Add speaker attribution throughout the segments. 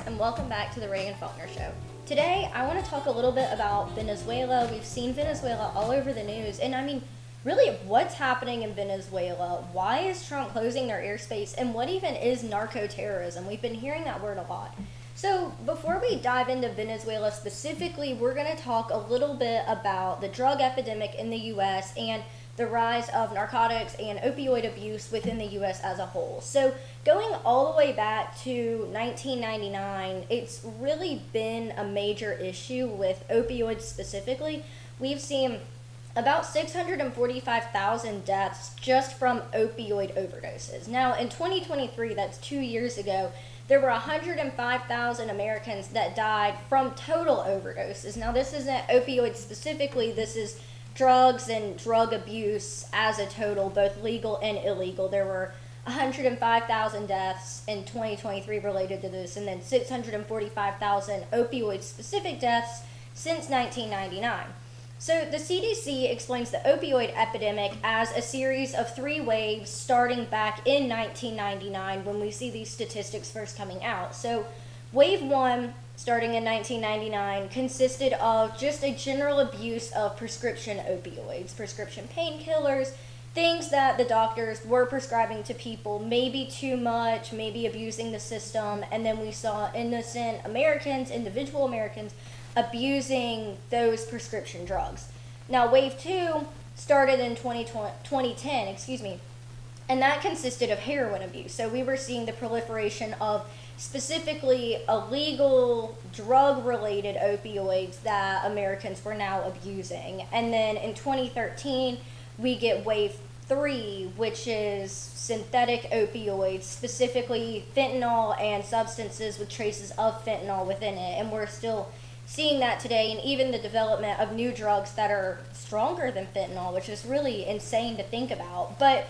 Speaker 1: and welcome back to the Reagan Faulkner Show. Today, I want to talk a little bit about Venezuela. We've seen Venezuela all over the news, and I mean, really, what's happening in Venezuela? Why is Trump closing their airspace? And what even is narco-terrorism? We've been hearing that word a lot. So before we dive into Venezuela specifically, we're going to talk a little bit about the drug epidemic in the U.S. and the rise of narcotics and opioid abuse within the U.S. as a whole. So going all the way back to 1999, it's really been a major issue with opioids specifically. We've seen about 645,000 deaths just from opioid overdoses. Now, in 2023, that's 2 years ago, there were 105,000 Americans that died from total overdoses. Now, this isn't opioids specifically, this is drugs and drug abuse as a total, both legal and illegal. There were 105,000 deaths in 2023 related to this, and then 645,000 opioid-specific deaths since 1999. So the CDC explains the opioid epidemic as a series of 3 waves starting back in 1999 when we see these statistics first coming out. So wave 1, starting in 1999, consisted of just a general abuse of prescription opioids, prescription painkillers, things that the doctors were prescribing to people, maybe too much, maybe abusing the system, and then we saw innocent Americans, individual Americans, abusing those prescription drugs. Now, wave 2 started in 2010, and that consisted of heroin abuse. So we were seeing the proliferation of specifically illegal drug-related opioids that Americans were now abusing. And then in 2013, we get wave 3, which is synthetic opioids, specifically fentanyl and substances with traces of fentanyl within it. And we're still seeing that today, and even the development of new drugs that are stronger than fentanyl, which is really insane to think about. But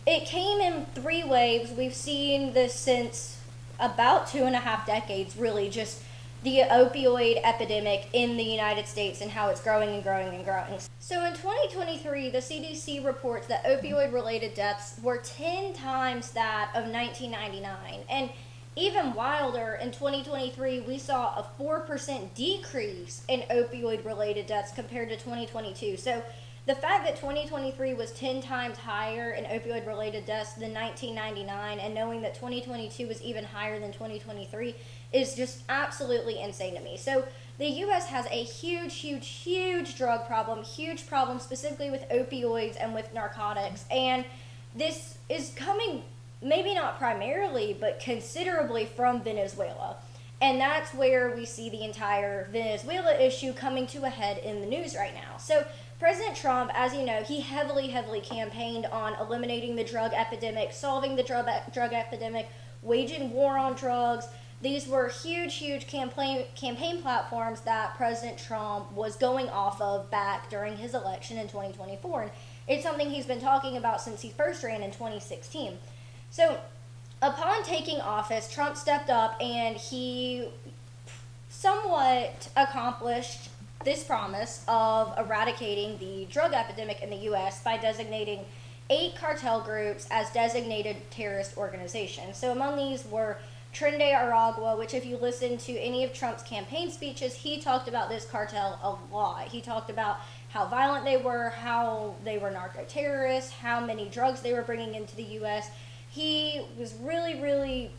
Speaker 1: it came in 3 waves. We've seen this since about 2.5 decades, really, just the opioid epidemic in the United States and how it's growing and growing and growing. So in 2023, the CDC reports that opioid-related deaths were 10 times that of 1999. And even wilder, in 2023, we saw a 4% decrease in opioid-related deaths compared to 2022. So the fact that 2023 was 10 times higher in opioid-related deaths than 1999, and knowing that 2022 was even higher than 2023, is just absolutely insane to me. So the U.S. has a huge drug problem, huge problem specifically with opioids and with narcotics, and this is coming maybe not primarily, but considerably from Venezuela. And that's where we see the entire Venezuela issue coming to a head in the news right now. So President Trump, as you know, he heavily campaigned on eliminating the drug epidemic, solving the drug epidemic, waging war on drugs. These were huge campaign platforms that President Trump was going off of back during his election in 2024. And it's something he's been talking about since he first ran in 2016. So upon taking office, Trump stepped up and he somewhat accomplished this promise of eradicating the drug epidemic in the U.S. by designating 8 cartel groups as designated terrorist organizations. So among these were Tren de Aragua, which if you listen to any of Trump's campaign speeches, he talked about this cartel a lot. He talked about how violent they were, how they were narco-terrorists, how many drugs they were bringing into the U.S. He was really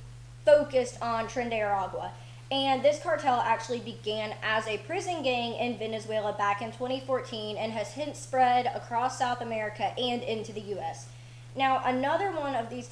Speaker 1: focused on Tren de Aragua. And this cartel actually began as a prison gang in Venezuela back in 2014 and has since spread across South America and into the U.S. Now, another one of these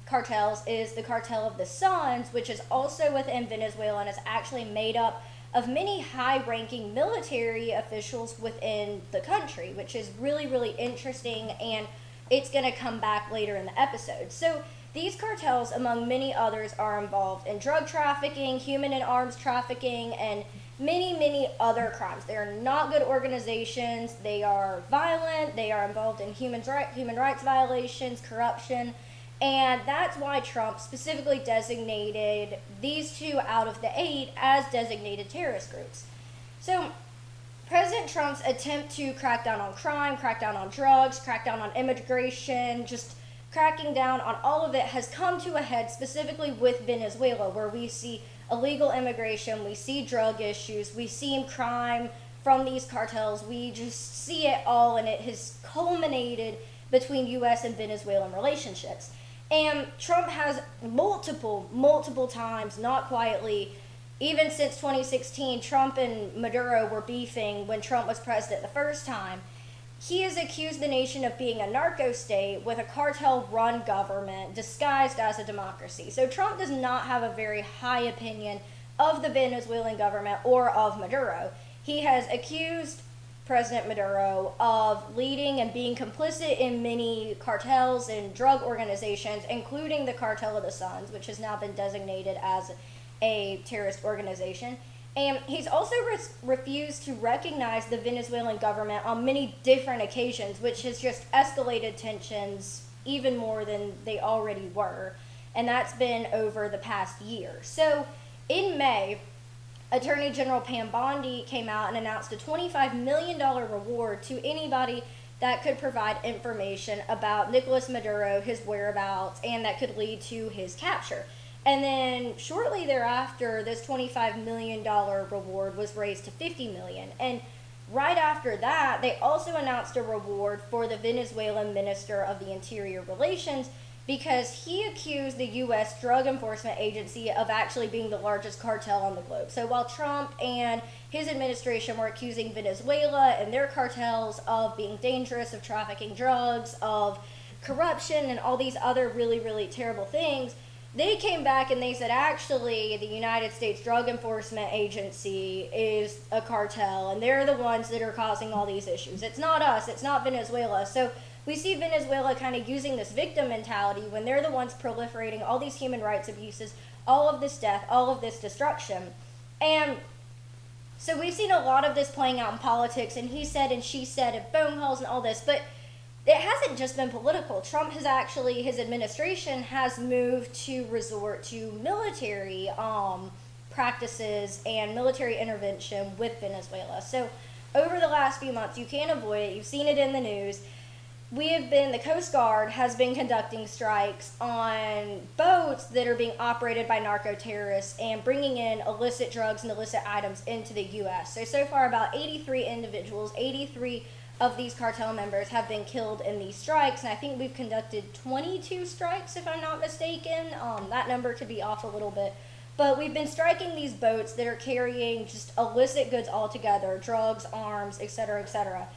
Speaker 1: cartels is the Cartel of the Suns, which is also within Venezuela and is actually made up of many high-ranking military officials within the country, which is really interesting, and it's going to come back later in the episode. So these cartels, among many others, are involved in drug trafficking, human and arms trafficking, and many other crimes. They are not good organizations. They are violent. They are involved in human rights violations, corruption, and that's why Trump specifically designated these 2 out of the 8 as designated terrorist groups. So President Trump's attempt to crack down on crime, crack down on drugs, crack down on immigration, just cracking down on all of it has come to a head specifically with Venezuela, where we see illegal immigration, we see drug issues, we see crime from these cartels, we just see it all, and it has culminated between U.S. and Venezuelan relationships. And Trump has multiple times, not quietly, even since 2016, Trump and Maduro were beefing when Trump was president the first time. He has accused the nation of being a narco-state with a cartel-run government disguised as a democracy. So Trump does not have a very high opinion of the Venezuelan government or of Maduro. He has accused President Maduro of leading and being complicit in many cartels and drug organizations, including the Cartel of the Suns, which has now been designated as a terrorist organization. And he's also refused to recognize the Venezuelan government on many different occasions, which has just escalated tensions even more than they already were. And that's been over the past year. So in May, Attorney General Pam Bondi came out and announced a $25 million reward to anybody that could provide information about Nicolás Maduro, his whereabouts, and that could lead to his capture. And then shortly thereafter, this $25 million reward was raised to $50 million. And right after that, they also announced a reward for the Venezuelan Minister of the Interior Relations, because he accused the U.S. Drug Enforcement Agency of actually being the largest cartel on the globe. So while Trump and his administration were accusing Venezuela and their cartels of being dangerous, of trafficking drugs, of corruption, and all these other really terrible things, they came back and they said, actually, the United States Drug Enforcement Agency is a cartel, and they're the ones that are causing all these issues. It's not us. It's not Venezuela. So we see Venezuela kind of using this victim mentality when they're the ones proliferating all these human rights abuses, all of this death, all of this destruction. And so we've seen a lot of this playing out in politics, and he said and she said, and phone calls and all this, but it hasn't just been political. Trump has actually, his administration has moved to resort to military practices and military intervention with Venezuela. So over the last few months, you can't avoid it. You've seen it in the news. The Coast Guard has been conducting strikes on boats that are being operated by narco-terrorists and bringing in illicit drugs and illicit items into the U.S. So far about 83 individuals, 83 of these cartel members have been killed in these strikes, and I think we've conducted 22 strikes, if I'm not mistaken. That number could be off a little bit. But we've been striking these boats that are carrying just illicit goods altogether, drugs, arms, etc., etc.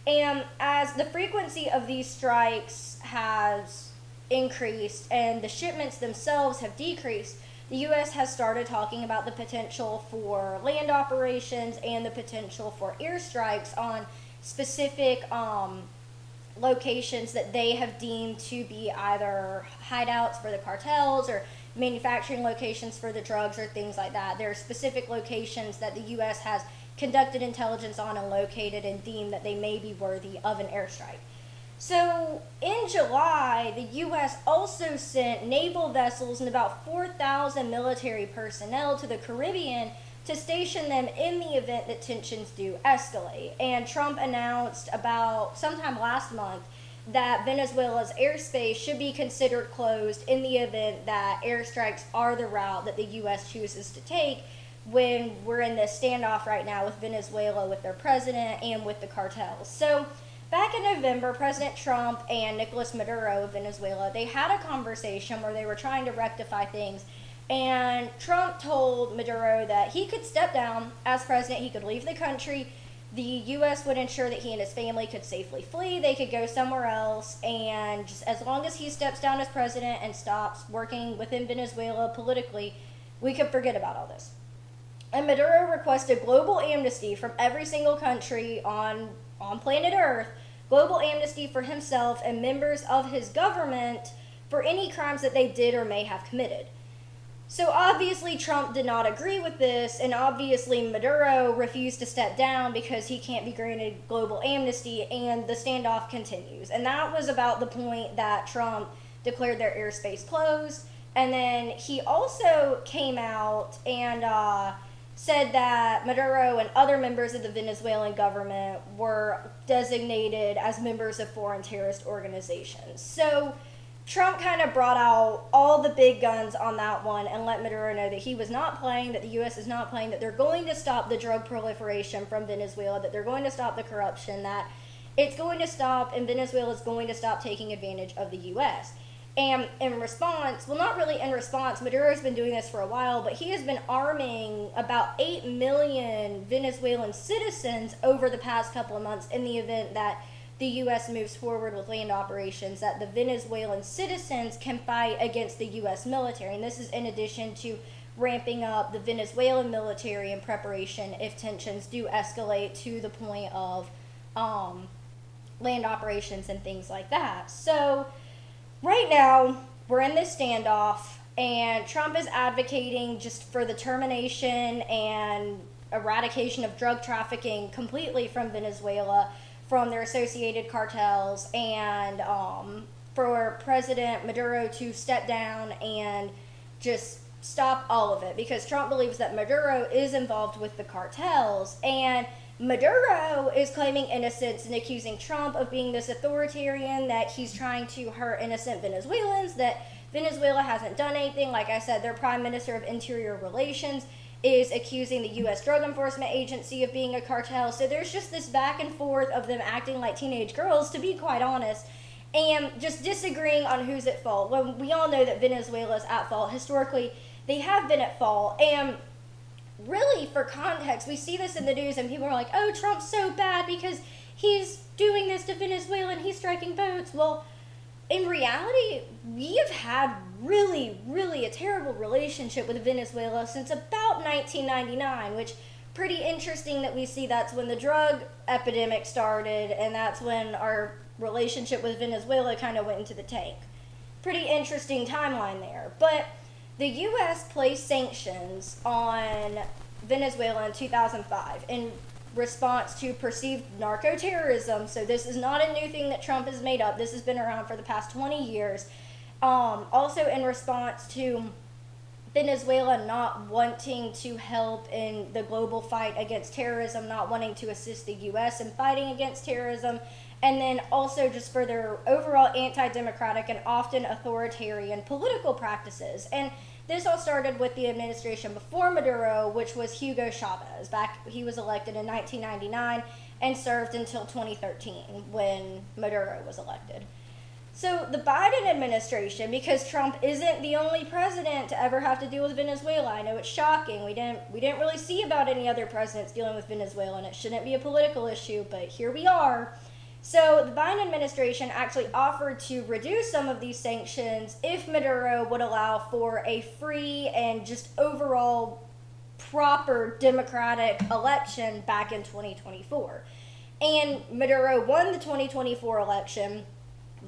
Speaker 1: And as the frequency of these strikes has increased and the shipments themselves have decreased, the U.S. has started talking about the potential for land operations and the potential for airstrikes on specific locations that they have deemed to be either hideouts for the cartels or manufacturing locations for the drugs or things like that. There are specific locations that the U.S. has conducted intelligence on and located and deemed that they may be worthy of an airstrike. So in July, the U.S. also sent naval vessels and about 4,000 military personnel to the Caribbean to station them in the event that tensions do escalate. And Trump announced about sometime last month that Venezuela's airspace should be considered closed in the event that airstrikes are the route that the U.S. chooses to take when we're in this standoff right now with Venezuela, with their president, and with the cartels. So back in November, President Trump and Nicolás Maduro of Venezuela, they had a conversation where they were trying to rectify things, and Trump told Maduro that he could step down as president, he could leave the country, the U.S. would ensure that he and his family could safely flee, they could go somewhere else, and just as long as he steps down as president and stops working within Venezuela politically, we could forget about all this. And Maduro requested global amnesty from every single country on planet Earth, global amnesty for himself and members of his government for any crimes that they did or may have committed. So obviously Trump did not agree with this, and obviously Maduro refused to step down because he can't be granted global amnesty, and the standoff continues. And that was about the point that Trump declared their airspace closed, and then he also came out and said that Maduro and other members of the Venezuelan government were designated as members of foreign terrorist organizations. So Trump kind of brought out all the big guns on that one and let Maduro know that he was not playing, that the U.S. is not playing, that they're going to stop the drug proliferation from Venezuela, that they're going to stop the corruption, that it's going to stop, and Venezuela is going to stop taking advantage of the U.S. And in response, well, not really in response, Maduro's been doing this for a while, but he has been arming about 8 million Venezuelan citizens over the past couple of months in the event that the U.S. moves forward with land operations, that the Venezuelan citizens can fight against the U.S. military. And this is in addition to ramping up the Venezuelan military in preparation if tensions do escalate to the point of land operations and things like that. So right now, we're in this standoff, and Trump is advocating just for the termination and eradication of drug trafficking completely from Venezuela, from their associated cartels, and for President Maduro to step down and just stop all of it, because Trump believes that Maduro is involved with the cartels, and Maduro is claiming innocence and accusing Trump of being this authoritarian, that he's trying to hurt innocent Venezuelans, that Venezuela hasn't done anything. Like I said, their Prime Minister of Interior Relations is accusing the U.S. Drug Enforcement Agency of being a cartel. So there's just this back and forth of them acting like teenage girls, to be quite honest, and just disagreeing on who's at fault. Well, we all know that Venezuela's at fault. Historically, they have been at fault, and really, for context, we see this in the news and people are like, oh, Trump's so bad because he's doing this to Venezuela and he's striking boats. Well, in reality, we have had really, really a terrible relationship with Venezuela since about 1999, which pretty interesting that we see that's when the drug epidemic started, and that's when our relationship with Venezuela kind of went into the tank. Pretty interesting timeline there. But the U.S. placed sanctions on Venezuela in 2005 in response to perceived narco-terrorism. So this is not a new thing that Trump has made up. This has been around for the past 20 years. Also in response to Venezuela not wanting to help in the global fight against terrorism, not wanting to assist the U.S. in fighting against terrorism, and then also just for their overall anti-democratic and often authoritarian political practices. And this all started with the administration before Maduro, which was Hugo Chavez. He was elected in 1999 and served until 2013 when Maduro was elected. So the Biden administration, because Trump isn't the only president to ever have to deal with Venezuela, I know it's shocking. We didn't really see about any other presidents dealing with Venezuela, and it shouldn't be a political issue, but here we are. So the Biden administration actually offered to reduce some of these sanctions if Maduro would allow for a free and just overall proper democratic election back in 2024. And Maduro won the 2024 election,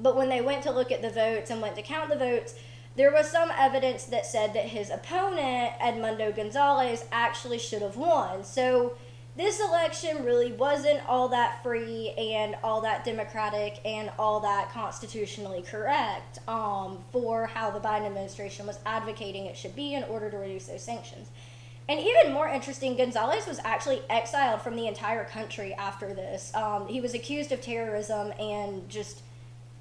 Speaker 1: but when they went to look at the votes and went to count the votes, there was some evidence that said that his opponent, Edmundo Gonzalez, actually should have won. So this election really wasn't all that free and all that democratic and all that constitutionally correct for how the Biden administration was advocating it should be in order to reduce those sanctions. And even more interesting, Gonzalez was actually exiled from the entire country after this. He was accused of terrorism and just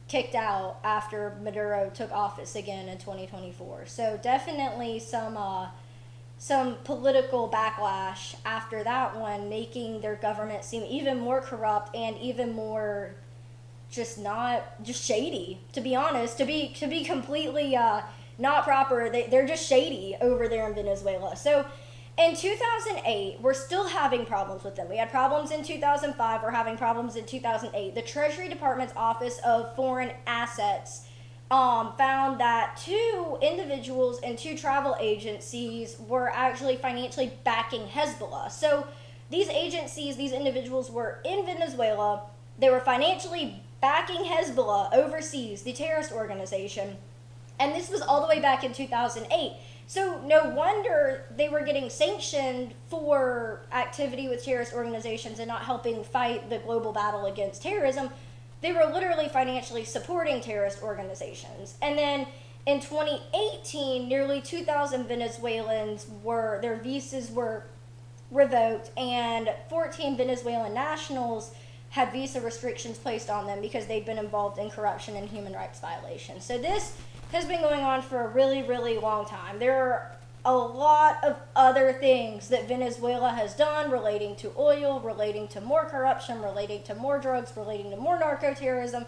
Speaker 1: kicked out after Maduro took office again in 2024. So definitely some political backlash after that one, making their government seem even more corrupt and even more just shady, to be honest, to be completely not proper. They're just shady over there in Venezuela. So in 2008, we're still having problems with them. We had problems in 2005, we're having problems in 2008. The Treasury Department's Office of Foreign Assets found that 2 individuals and 2 travel agencies were actually financially backing Hezbollah. So these agencies, these individuals were in Venezuela, they were financially backing Hezbollah overseas, the terrorist organization, and this was all the way back in 2008. So no wonder they were getting sanctioned for activity with terrorist organizations and not helping fight the global battle against terrorism. They were literally financially supporting terrorist organizations. And then in 2018, nearly 2,000 Venezuelans their visas were revoked, and 14 Venezuelan nationals had visa restrictions placed on them because they'd been involved in corruption and human rights violations. So this has been going on for a really, really long time. There are a lot of other things that Venezuela has done relating to oil, relating to more corruption, relating to more drugs, relating to more narco-terrorism,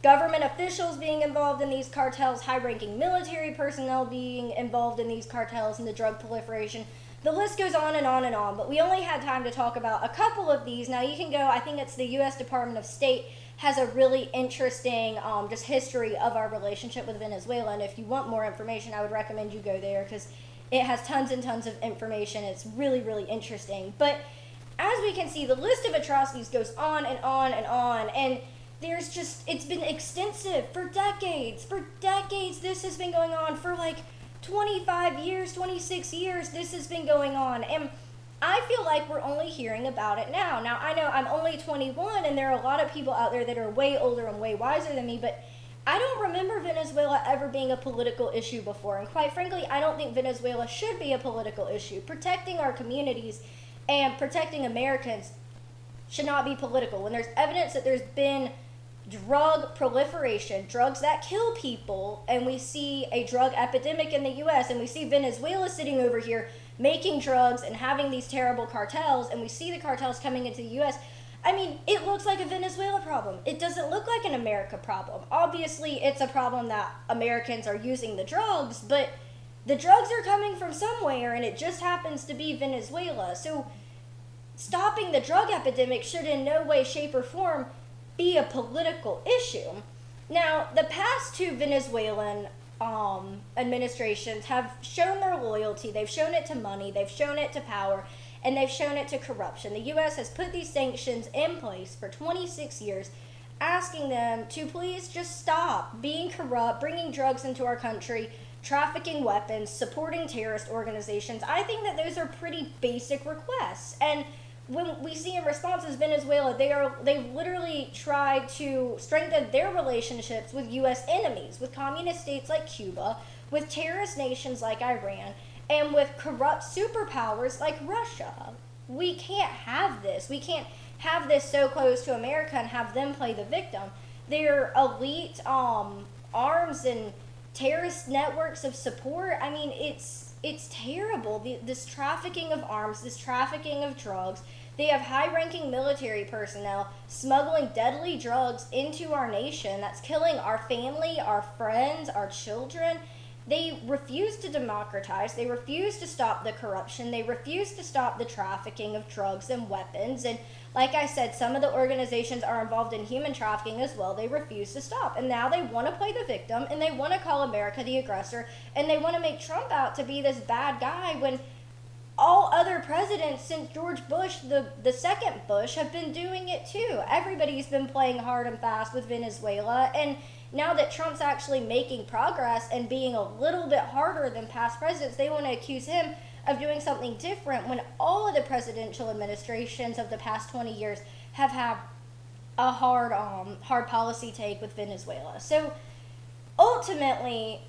Speaker 1: government officials being involved in these cartels, high-ranking military personnel being involved in these cartels and the drug proliferation. The list goes on and on and on, but we only had time to talk about a couple of these. Now you can go, I think it's the U.S. Department of State has a really interesting just history of our relationship with Venezuela, and if you want more information, I would recommend you go there because it has tons and tons of information. It's really, really interesting. But as we can see, the list of atrocities goes on and on and on, and there's just, it's been extensive for decades. For decades, this has been going on. For like 25 years, 26 years, this has been going on. And I feel like we're only hearing about it now. Now, I know I'm only 21, and there are a lot of people out there that are way older and way wiser than me, but I don't remember Venezuela ever being a political issue before. And quite frankly, I don't think Venezuela should be a political issue. Protecting our communities and protecting Americans should not be political. When there's evidence that there's been drug proliferation, drugs that kill people, and we see a drug epidemic in the U.S., and we see Venezuela sitting over here making drugs and having these terrible cartels, and we see the cartels coming into the U.S., I mean, it looks like a Venezuela problem. It doesn't look like an America problem. Obviously, it's a problem that Americans are using the drugs, but the drugs are coming from somewhere, and it just happens to be Venezuela. So stopping the drug epidemic should in no way, shape, or form be a political issue. Now, the past two Venezuelan administrations have shown their loyalty. They've shown it to money, they've shown it to power, and they've shown it to corruption. The U.S. has put these sanctions in place for 26 years, asking them to please just stop being corrupt, bringing drugs into our country, trafficking weapons, supporting terrorist organizations. I think that those are pretty basic requests. And when we see in response as Venezuela, they've literally tried to strengthen their relationships with U.S. enemies, with communist states like Cuba, with terrorist nations like Iran, and with corrupt superpowers like Russia. We can't have this. We can't have this so close to America and have them play the victim. Their elite arms and terrorist networks of support, I mean, it's terrible. This trafficking of arms, this trafficking of drugs. They have high-ranking military personnel smuggling deadly drugs into our nation that's killing our family, our friends, our children. They refuse to democratize. They refuse to stop the corruption. They refuse to stop the trafficking of drugs and weapons. And like I said, some of the organizations are involved in human trafficking as well. They refuse to stop. And now they want to play the victim, and they want to call America the aggressor, and they want to make Trump out to be this bad guy when all other presidents since George Bush, the second Bush, have been doing it too. Everybody's been playing hard and fast with Venezuela, and now that Trump's actually making progress and being a little bit harder than past presidents, they want to accuse him of doing something different when all of the presidential administrations of the past 20 years have had a hard policy take with Venezuela. So ultimately,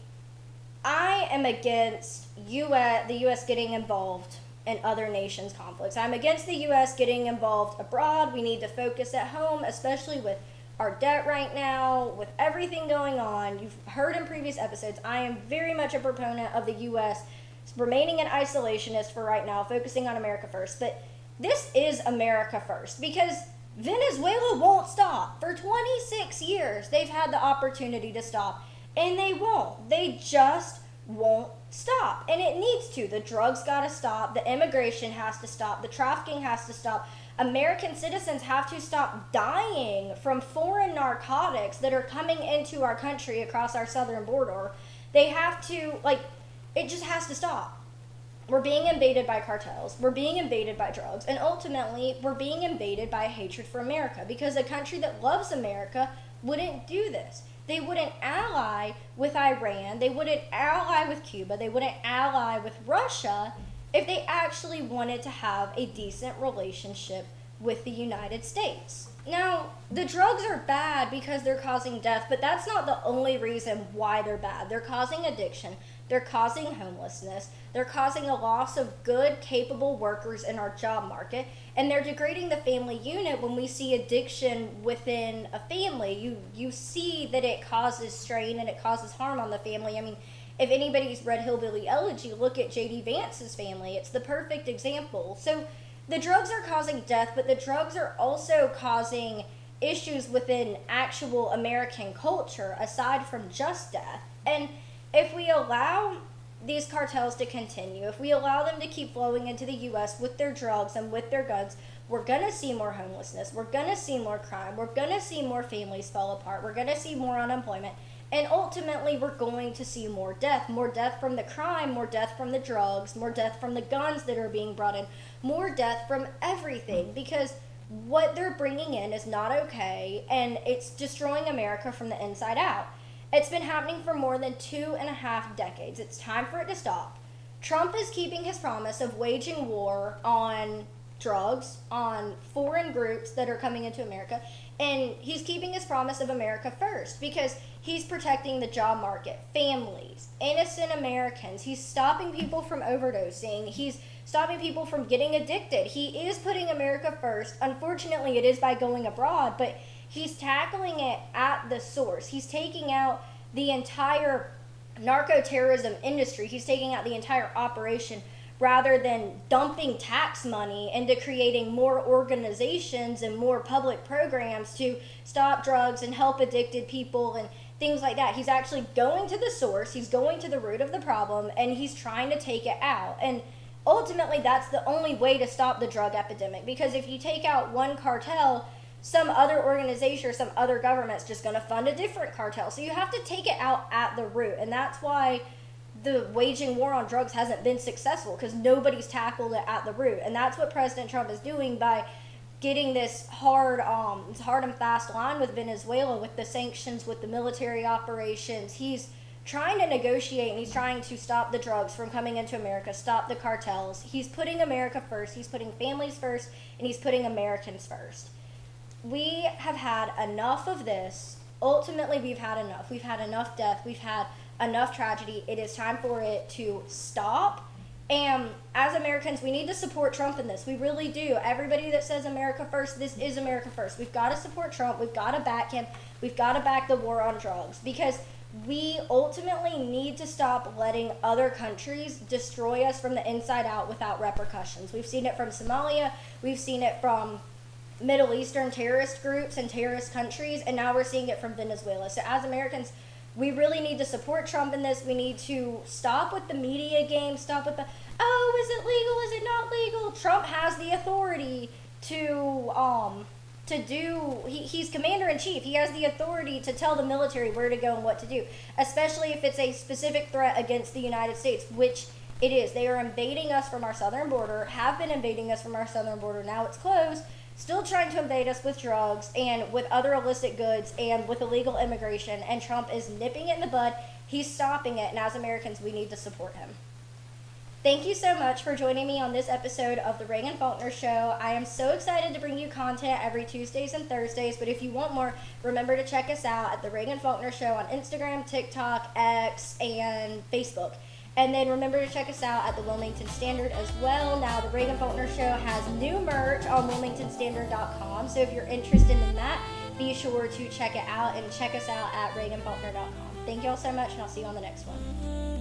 Speaker 1: I am against the U.S. getting involved in other nations' conflicts. I'm against the U.S. getting involved abroad. We need to focus at home, especially with our debt right now, with everything going on. You've heard in previous episodes, I am very much a proponent of the U.S. remaining an isolationist for right now, focusing on America first. But this is America first because Venezuela won't stop. For 26 years, they've had the opportunity to stop, and they won't. They just won't stop. And it needs to. The drugs got to stop. The immigration has to stop. The trafficking has to stop. American citizens have to stop dying from foreign narcotics that are coming into our country across our southern border. They have to, it just has to stop. We're being invaded by cartels. We're being invaded by drugs. And ultimately, we're being invaded by hatred for America because a country that loves America wouldn't do this. They wouldn't ally with Iran. They wouldn't ally with Cuba. They wouldn't ally with Russia if they actually wanted to have a decent relationship with the United States. Now, the drugs are bad because they're causing death, but that's not the only reason why they're bad. They're causing addiction, they're causing homelessness, they're causing a loss of good, capable workers in our job market, and they're degrading the family unit. When we see addiction within a family, you see that it causes strain and it causes harm on the family. I mean, if anybody's read Hillbilly Elegy, look at J.D. Vance's family. It's the perfect example. So the drugs are causing death, but the drugs are also causing issues within actual American culture aside from just death. And if we allow these cartels to continue, if we allow them to keep flowing into the U.S. with their drugs and with their guns, we're going to see more homelessness, we're going to see more crime, we're going to see more families fall apart, we're going to see more unemployment, and ultimately we're going to see more death from the crime, more death from the drugs, more death from the guns that are being brought in, more death from everything, because what they're bringing in is not okay, and it's destroying America from the inside out. It's been happening for more than 2.5 decades. It's time for it to stop. Trump is keeping his promise of waging war on drugs, on foreign groups that are coming into America, and he's keeping his promise of America first because he's protecting the job market, families, innocent Americans. He's stopping people from overdosing. He's stopping people from getting addicted. He is putting America first. Unfortunately, it is by going abroad, but he's tackling it at the source. He's taking out the entire narco-terrorism industry. He's taking out the entire operation rather than dumping tax money into creating more organizations and more public programs to stop drugs and help addicted people and things like that. He's actually going to the source, he's going to the root of the problem, and he's trying to take it out. And ultimately, that's the only way to stop the drug epidemic, because if you take out one cartel, some other organization or some other government's just going to fund a different cartel. So you have to take it out at the root, and that's why the waging war on drugs hasn't been successful, because nobody's tackled it at the root. And that's what President Trump is doing by getting this hard and fast line with Venezuela, with the sanctions, with the military operations. He's trying to negotiate, and he's trying to stop the drugs from coming into America, stop the cartels. He's putting America first, he's putting families first, and he's putting Americans first. We have had enough of this. Ultimately, we've had enough. We've had enough death. We've had enough tragedy. It is time for it to stop. And as Americans, we need to support Trump in this. We really do. Everybody that says America first, this is America first. We've got to support Trump. We've got to back him. We've got to back the war on drugs, because we ultimately need to stop letting other countries destroy us from the inside out without repercussions. We've seen it from Somalia. We've seen it from Middle Eastern terrorist groups and terrorist countries, and now we're seeing it from Venezuela. So as Americans, we really need to support Trump in this. We need to stop with the media game, stop with the, oh, is it legal, is it not legal? Trump has the authority to do, he's commander-in-chief. He has the authority to tell the military where to go and what to do, especially if it's a specific threat against the United States, which it is. They are invading us from our southern border, have been invading us from our southern border. Now it's closed. Still trying to invade us with drugs and with other illicit goods and with illegal immigration, and Trump is nipping it in the bud. He's stopping it, and as Americans, we need to support him. Thank you so much for joining me on this episode of the Reagan Faulkner Show. I am so excited to bring you content every Tuesdays and Thursdays, but if you want more, remember to check us out at the Reagan Faulkner Show on Instagram, TikTok, X, and Facebook. And then remember to check us out at the Wilmington Standard as well. Now, the Reagan Faulkner Show has new merch on WilmingtonStandard.com. So if you're interested in that, be sure to check it out and check us out at ReaganFaulkner.com. Thank you all so much, and I'll see you on the next one.